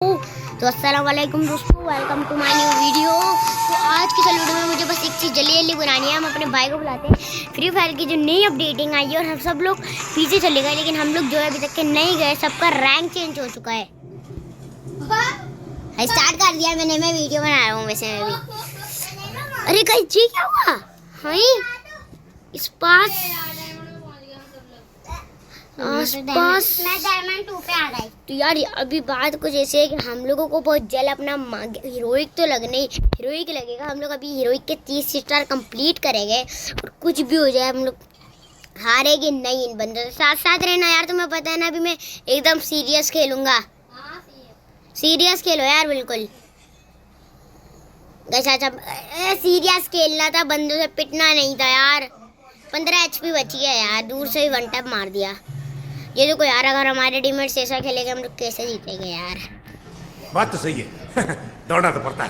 तो अस्सलाम वालेकुम दोस्तों, welcome to my new video. तो आज की वीडियो में मुझे बस एक चीज़ जल्दी बनानी है। हम अपने भाई को बुलाते हैं। फ्री फायर की जो नई अपडेटिंग आई है और हम सब लोग पीछे चले गए, लेकिन हम लोग जो है अभी तक के नहीं गए। सबका रैंक चेंज हो चुका है। स्टार्ट कर दिया मैंने, मैं वीडियो बना रहा हूँ वैसे मैं भी। अरे कहीं जी क्या हुआ? हाँ इस पास आसपास मैं डायमंड 2 पे आ गई। तो यार अभी बात कुछ ऐसी है कि हम लोगों को बहुत जल्द अपना हीरोइक तो हीरोइक लगेगा। हम लोग अभी हीरोइक के 30 स्टार कंप्लीट करेंगे और कुछ भी हो जाए हम लोग हारेंगे नहीं इन बंदों से। साथ साथ रहना यार, तुम्हें पता है ना अभी मैं एकदम सीरियस खेलूंगा। सीरियस खेलो यार बिल्कुल। सीरियस खेलना था, बंदों से पिटना नहीं था यार। 15 HP बच गया यार, दूर से ही वन टैप मार दिया। ये देखो यार, अगर हमारे टीममेट्स ऐसा खेलेंगे हम लोग कैसे जीतेंगे यार। बात तो सही है। दौड़ना तो पड़ता है।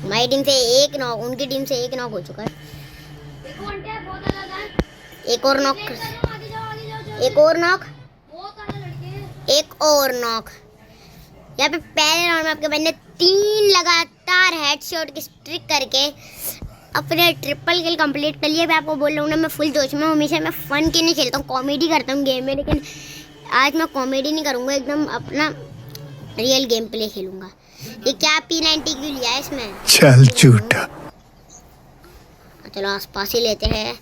हमारी टीम से एक नॉक, उनकी टीम से एक नॉक हो चुका है। एक और नॉक, एक और नॉक, एक और नॉक। यहाँ पे पहले राउंड में आपके बंदे 3 लगातार हेडशॉट की स्ट्रिक करके अपने ट्रिपल किल कंप्लीट कर लिए। मैं आपको बोल रहा हूँ ना, मैं फुल जोश में हूँ। हमेशा मैं फन के नहीं खेलता हूँ, कॉमेडी करता हूँ गेम में, लेकिन आज मैं कॉमेडी नहीं करूँगा, एकदम अपना रियल गेम प्ले खेलूँगा। ये क्या P90 क्यों लिया है इसमें? चल झूठा। चलो आसपास ही लेते हैं।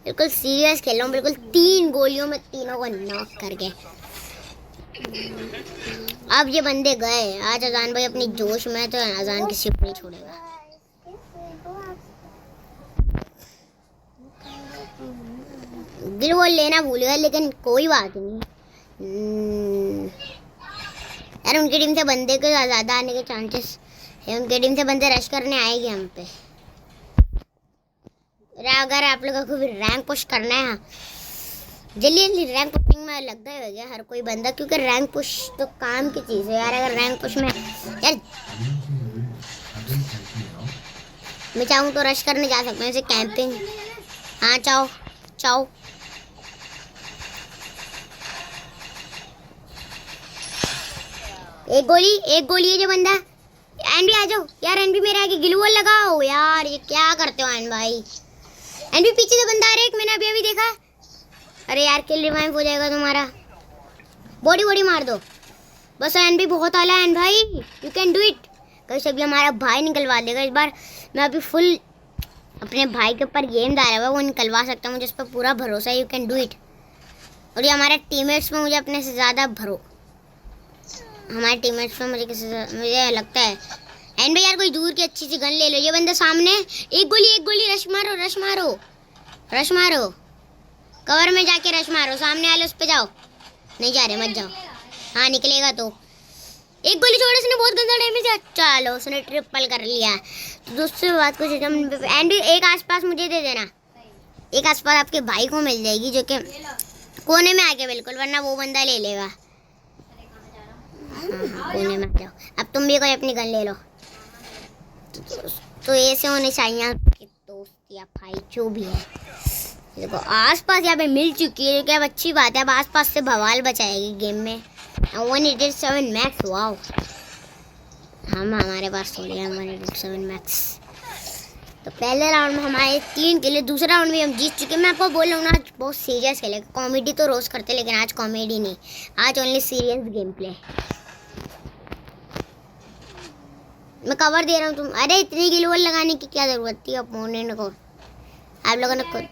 बिल्कुल सीरियस खेल रहा हूँ, बिल्कुल 3 गोलियों में तीनों को नॉक करके। अब ये बंदे गए। आज अजान भाई अपनी जोश में, तो अजान किसी को नहीं छोड़ेगा। दिल वो लेना भूल गया, लेकिन कोई बात नहीं यार। उनकी टीम से बंदे को ज़्यादा आने के चांसेस है। उनकी टीम से बंदे रश करने आएंगे हम पे। अगर आप लोगों को भी रैंक पुश करना है, जल्दी जल्दी रैंक पुशिंग में लग गए हो गया हर कोई बंदा, क्योंकि रैंक पुश तो काम की चीज़ है यार। अगर रैंक पुश में यार मैं चाहूँ तो रश करने जा सकते हैं, जैसे कैंपिंग। हाँ चाओ चाओ। एक गोली है जो बंदा। एनबी आ जाओ यार, एनबी मेरे आगे ग्लू वॉल लगाओ यार। ये क्या करते हो एन भाई? एनबी पीछे से बंदा आ रहा है एक, मैंने अभी देखा। अरे यार किल रिवाइव हो जाएगा तुम्हारा। बॉडी मार दो बस। एनबी बहुत आला है एन भाई, यू कैन डू इट। कैसे भी हमारा भाई निकलवा देगा इस बार। मैं अभी फुल अपने भाई के ऊपर गेम डाला हुआ है, वो निकलवा सकता हूँ, मुझे उस पर पूरा भरोसा है। You can do it. और ये हमारे टीममेट्स में मुझे अपने से ज़्यादा हमारे टीममेट्स में मुझे लगता है। एंड भाई यार कोई दूर की अच्छी सी गन ले लो। ये बंदा सामने, एक गोली। रश मारो कवर में जाके रश मारो। सामने वाले उस पे जाओ। नहीं जा रहे, मत जाओ। हाँ निकलेगा तो। एक गोली छोड़े, उसने बहुत गंदा डैमेज दिया। चलो उसने ट्रिपल कर लिया। तो दोस्तों बात कुछ एंड एक आसपास मुझे दे देना। एक आसपास आपके भाई को मिल जाएगी, जो कि कोने में आके बिल्कुल, वरना वो बंदा ले लेगा। हाँ कोने में आ जाओ। अब तुम भी कोई अपनी गन ले लो। तो ऐसे होने चाहिए आपके दोस्त या भाई जो भी है। देखो आसपास यहाँ पे मिल चुकी है, क्या अच्छी बात है। अब आसपास से बवाल बचाएगी गेम में। 187 मैक्स, वाओ। हम हमारे पास थोड़ी है 187 मैक्स। तो पहले राउंड में हमारे 3 किल, दूसरा राउंड भी हम जीत चुके हैं। मैं आपको बोल रहा हूँ ना, आज बहुत सीरियस खेले। कॉमेडी तो रोज़ करते, लेकिन आज कॉमेडी नहीं, आज ओनली सीरियस गेम प्ले। मैं कवर दे रहा हूँ तुम। अरे इतनी ग्लू वॉल लगाने की क्या ज़रूरत थी अपोनेंट को? आप लोगों ने खुद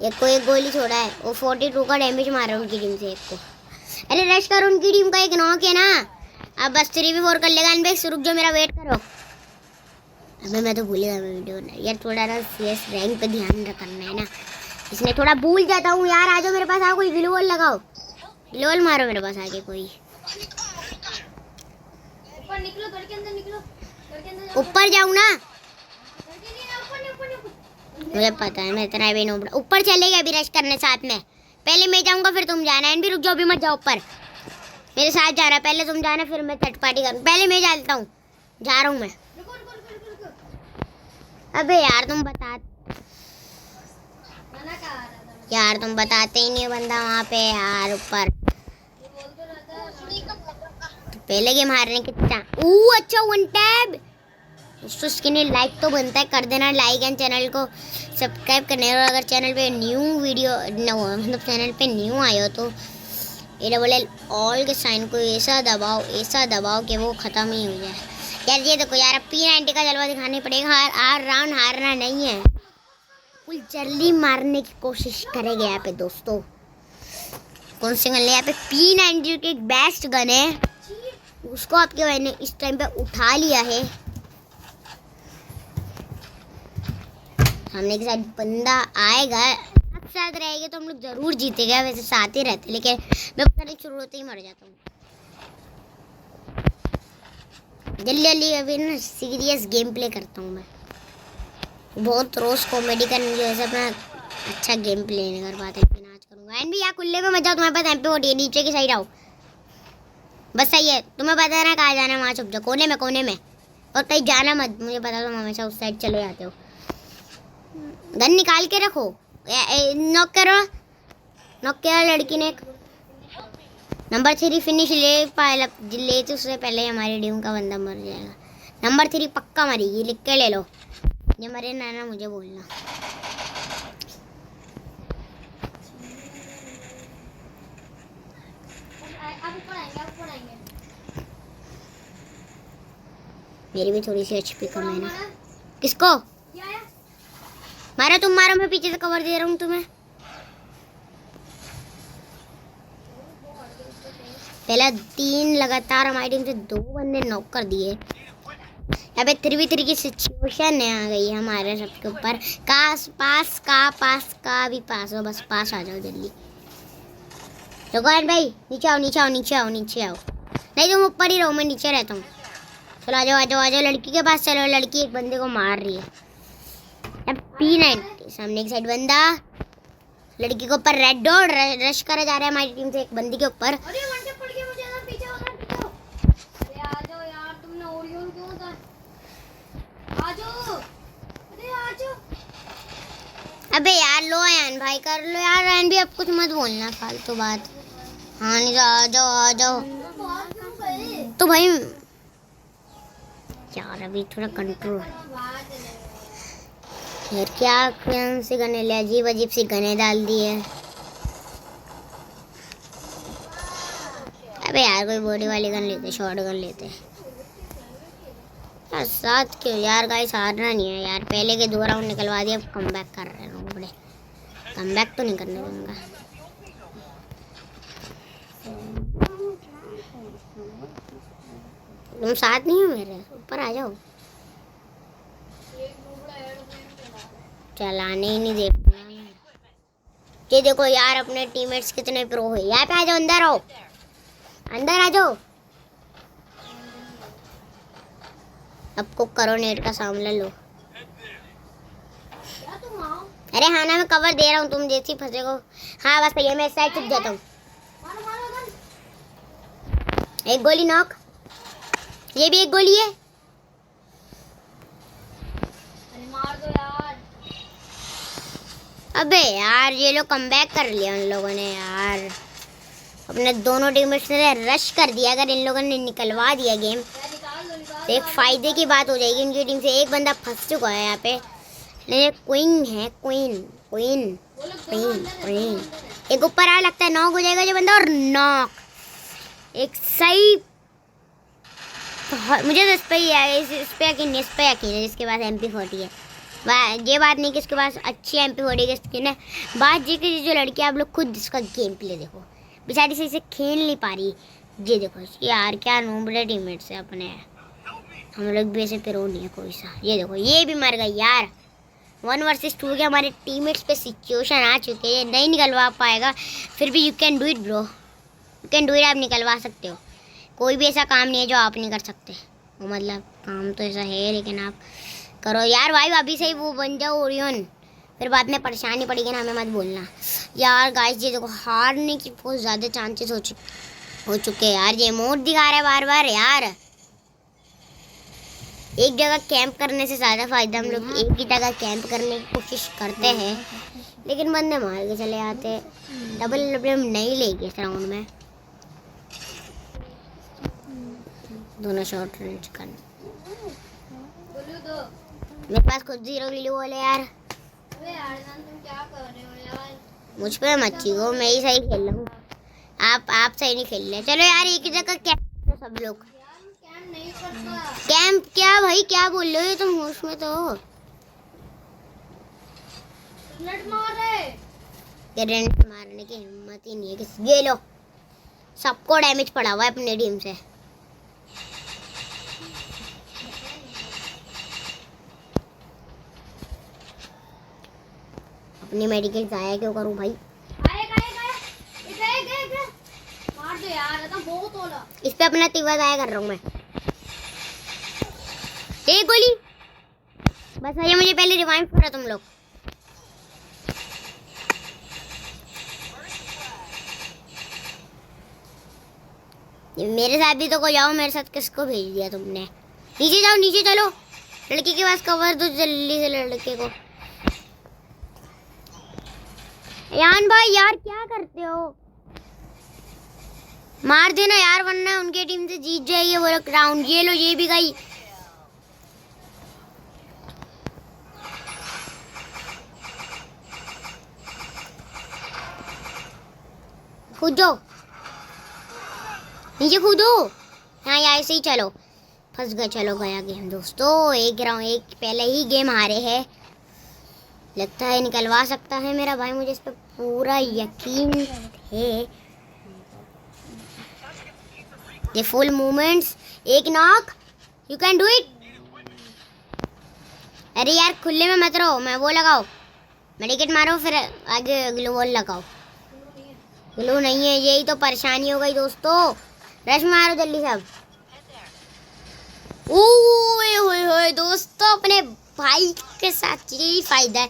एक को एक गोली छोड़ा है। वो 42 का डैमेज मारा उनकी टीम से एक को। अरे रश करो, उनकी टीम का एक नॉक है ना। अब बस 3v4 कर लेगा अनबेक्स। रुक जाओ, मेरा वेट करो। अबे मैं तो भूल गया वीडियो यार। थोड़ा ना CS रैंक पे ध्यान रखना है ना, इसमें थोड़ा भूल जाता हूँ यार। आ जाओ मेरे पास, आओ कोई ग्लू वॉल लगाओ। ग्लू वॉल मारो मेरे पास आके कोई। ऊपर निकलो, घर के अंदर निकलो। ऊपर जाऊँ ना? मुझे पता है, मैं इतना भी नहीं। ऊपर चलेगा अभी रश करने साथ में। पहले मैं जाऊंगा फिर तुम जाना। एंड भी रुक जाओ, अभी मत जाओ ऊपर। मेरे साथ जा रहा है, पहले तुम जाना फिर मैं थर्ड पार्टी करूँ। पहले मैं जाता हूँ, जा रहा हूँ मैं। अबे यार तुम बता। यार तुम बताते ही नहीं हो बंदा वहाँ पे यार ऊपर। तो पहले गेम हारने की अच्छा 1 टैब। दोस्तों इसके लिए लाइक तो बनता है, कर देना लाइक एंड चैनल को सब्सक्राइब करने। और अगर चैनल पे मतलब चैनल पे न्यू आए हो तो ALL ऑल के साइन को ऐसा दबाओ कि वो ख़त्म ही हो जाए। यार ये देखो यार, अब P90 का जलवा दिखाने पड़ेगा। हर राउंड हारना नहीं है, फुल जल्दी मारने की कोशिश करेंगे यहाँ पे दोस्तों। कौन से गन ले यहाँ पे? P90 की एक बेस्ट गन है, उसको आपके भाई ने इस टाइम पे उठा लिया है। सामने के साथ बंदा आएगा, साथ रहेगा तो हम लोग जरूर जीतेगा। वैसे साथ ही रहते, लेकिन मैं पता नहीं शुरू होते ही मर जाता हूँ। जल्दी अभी ना सीरियस गेम प्ले करता हूँ मैं। बहुत रोज कॉमेडी करने की वजह से अपना अच्छा गेम प्ले नहीं कर पाते, लेकिन आज करूँगा। एंड भी यहाँ खुले में मत जाओ, तुम्हारे पास MP40 है, नीचे की साइड आओ। बस सही है, तुम्हें पता है ना कहाँ जाना है, वहाँ छुप जाओ कोने में। और कहीं जाना मत, मुझे पता, तुम हमेशा उस साइड चले जाते हो। गन निकाल के रखो। नॉक करो लड़की ने। नंबर 3 फिनिश ले तो उससे पहले हमारी टीम का बंदा मर जाएगा। नंबर 3 पक्का मरेगी, लिख के ले लो। ये मरे ना मुझे बोलना। मेरी भी थोड़ी सी HP कम है ना। किसको मारो? तुम मारो, मैं पीछे से कवर दे रहा हूँ तुम्हें। पहला 3 लगातार हमारी टीम से 2 बंदे नॉक कर दिए। यहाँ पे 3v3 की सिचुएशन आ गई है हमारे सबके ऊपर। पास हो, बस पास आ जाओ जल्दी। रुको भाई, नीचे आओ। नहीं तुम ऊपर ही रहो, मैं नीचे रहता हूँ। चलो आ जाओ लड़की के पास चलो। लड़की एक बंदे को मार रही है। P90 सामने की साइड बंदा, लड़की के ऊपर रेड डॉट रश करा जा रहा है हमारी टीम से एक बंदी के ऊपर। अरे वनटे पड़ गया मुझे, पीछे अरे आ जाओ यार, तुमने ओरियन क्यों उतार? आ जाओ, अरे आ जाओ। अबे यार लो यान भाई, कर लो यार। यान भी अब कुछ मत बोलना फालतू बात। हाँ नहीं आ जाओ। तो भाई यार अभी थोड़ा कंट्रोल यार। क्या से गने ले, अजीब सी गने डाल दी है। अबे यार कोई बॉडी वाली गन लेते, शॉर्ट गन लेते यार। साथ क्यों यार? गाइस हारना नहीं है यार। पहले के 2 राउंड निकलवा दिए, अब कमबैक कर रहे हैं बड़े। कमबैक तो नहीं करने दूंगा। तुम साथ नहीं हो मेरे, ऊपर आ जाओ। चलाने ही नहीं देखना। ये देखो यार अपने टीममेट्स कितने प्रो है। यहाँ पे आ जाओ, अंदर आ जाओ। आपको करो नेट का सामने लो। अरे हाँ ना, मैं कवर दे रहा हूँ, तुम जैसी फंसे को। हाँ बस ये मैं इस साइड चुप जाता हूँ। एक गोली नॉक, ये भी एक गोली है। अरे मार दो यार। अबे यार ये लोग कमबैक कर लिया उन लोगों ने यार। अपने दोनों टीममेट्स ने रश कर दिया। अगर इन लोगों ने निकलवा दिया गेम तो एक फायदे की बात हो जाएगी उनकी टीम से। एक बंदा फंस चुका है यहाँ पे। क्वीन है, क्वीन। एक ऊपर आ, लगता है नॉक हो जाएगा जो बंदा। और नॉक एक सही। मुझे तो इस पे यकीन है जिसके पास MP40 है। ये बात नहीं कि इसके पास अच्छी MP40 की स्किन है। बात ये कि जो लड़की, आप लोग खुद इसका गेम प्ले देखो, बेचारी से इसे खेल नहीं पा रही। ये देखो यार, क्या नूबड़े टीममेट्स है अपने। हम लोग भी ऐसे प्रो नहीं है कोई सा। ये देखो ये भी मर गई यार। 1 वर्सेस 2 के हमारे टीममेट्स पे सिचुएशन आ चुकी है। नहीं निकलवा पाएगा, फिर भी you can do it bro, you can do it. आप निकलवा सकते हो। कोई भी ऐसा काम नहीं है जो आप नहीं कर सकते। वो मतलब काम तो ऐसा है, लेकिन आप करो यार। भाई अभी से ही वो बन जाओ ओरियन, फिर बाद में परेशानी पड़ेगी ना, हमें मत बोलना यार। गाइस ये देखो हारने की बहुत ज़्यादा चांसेस हो चुके हैं यार। ये मोड दिखा रहा है बार बार यार। एक जगह कैंप करने से ज़्यादा फ़ायदा हम लोग एक ही जगह कैंप करने की कोशिश करते हैं। लेकिन बंदे मार के चले आते। डबल डबल नहीं लेगी इस राउंड में। दोनों शॉर्ट रेंज करने। बोलू दो। मेरे पास खुद 0 गिलू वाले यार। अबे यार जान तुम क्या कर रहे हो यार? मुझ पे मत चीखो, मैं ही सही खेल रहा हूँ। आप सही नहीं खेल रहे। चलो यार एक ही जगह कैंप सब लोग। यार मैं कैम नहीं करता। कैंप क्या भाई, क्या बोल रहे हो? तुम होश में तो हो। लट मार रहे। करंट मारने की हिम्मत ही नहीं है किसी। ये लो, सबको डैमेज पड़ा हुआ है अपने टीम से। अपनी मेडिकल जाया क्यों करूं भाई? आए गए मार दो यार, तो बहुत होला। इस पे अपना तीवा जाया कर रहा हूं मैं। एक गोली बस भैया, मुझे पहले रिवाइव करो तुम लोग। मेरे साथ भी तो को जाओ। मेरे साथ किसको भेज दिया तुमने? नीचे जाओ, नीचे चलो। लड़की के पास कवर दो जल्दी से लड़के को। यान भाई यार क्या करते हो? मार देना यार, वरना उनके टीम से जीत जाएगी वो लोग राउंड। ये लो, ये भी गई। कूदो नीचे, कूदो। हाँ यार ऐसे ही चलो। फंस गए। चलो गया गेम दोस्तों। एक राउंड, एक पहले ही गेम हारे हैं। लगता है निकलवा सकता है मेरा भाई, मुझे इस पे पूरा यकीन है। ये फुल मूवमेंट्स, एक knock, you can do it. अरे यार खुले में मत रहो। मैं वो लगाओ, मेडिकेट मारो, फिर आगे ग्लू वॉल लगाओ। ग्लू नहीं है, यही तो परेशानी हो गई दोस्तों। रश मारो जल्दी सब। ओए होए होए दोस्तों, अपने भाई के साथ यही फायदा है।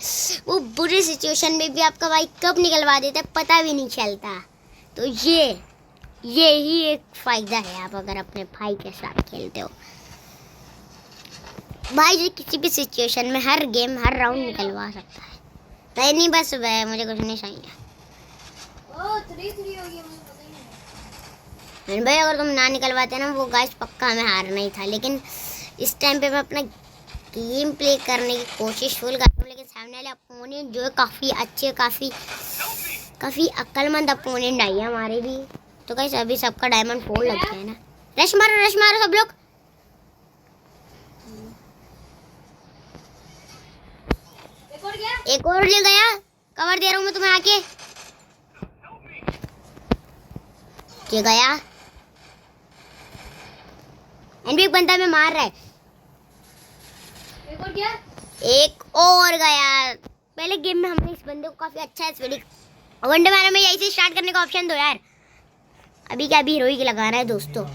वो बुरे सिचुएशन में भी आपका भाई कब निकलवा देता है पता भी नहीं चलता। तो ये ही एक फायदा है आप अगर अपने भाई के साथ खेलते हो। भाई जी किसी भी सिचुएशन में हर गेम हर राउंड निकलवा सकता है। नहीं बस मुझे कुछ नहीं चाहिए। ओ 3-3 हो गया, मुझे पता ही नहीं। भाई अगर तुम ना निकलवाते ना वो गाइस पक्का हमें हारना ही था। लेकिन इस टाइम पे मैं अपना गेम प्ले करने की कोशिश फुल करता हूँ। लेकिन सामने वाले अपोनेंट जो है काफ़ी अच्छे, काफ़ी अक्लमंद अपोनेंट आई है हमारे भी। तो गाइस अभी सबका डायमंड 4 लग गया है ना। रश मारो सब लोग। एक और ले गया। कवर दे रहा हूँ मैं तुम्हें आके। ये गया। एनबी एक बंदा में मार रहा है। एक और क्या? एक और गया। पहले गेम में हमने इस बंदे को काफी अच्छा है वनडे मारा में यही से स्टार्ट करने का ऑप्शन दो यार। अभी क्या अभी हीरोइक लगाना है दोस्तों।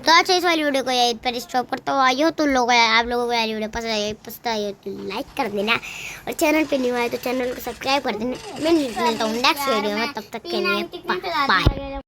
तो अच्छा इस वाली वीडियो को यहीं पर स्टॉप करता हूँ। आइयो तो लोग आप लोगों को यार वीडियो पसंद आई तो लाइक कर देना और चैनल पे न्यू आए तो चैनल को सब्सक्राइब कर देना। मैं मिलता हूँ नेक्स्ट वीडियो में, तब तक के लिए बाय।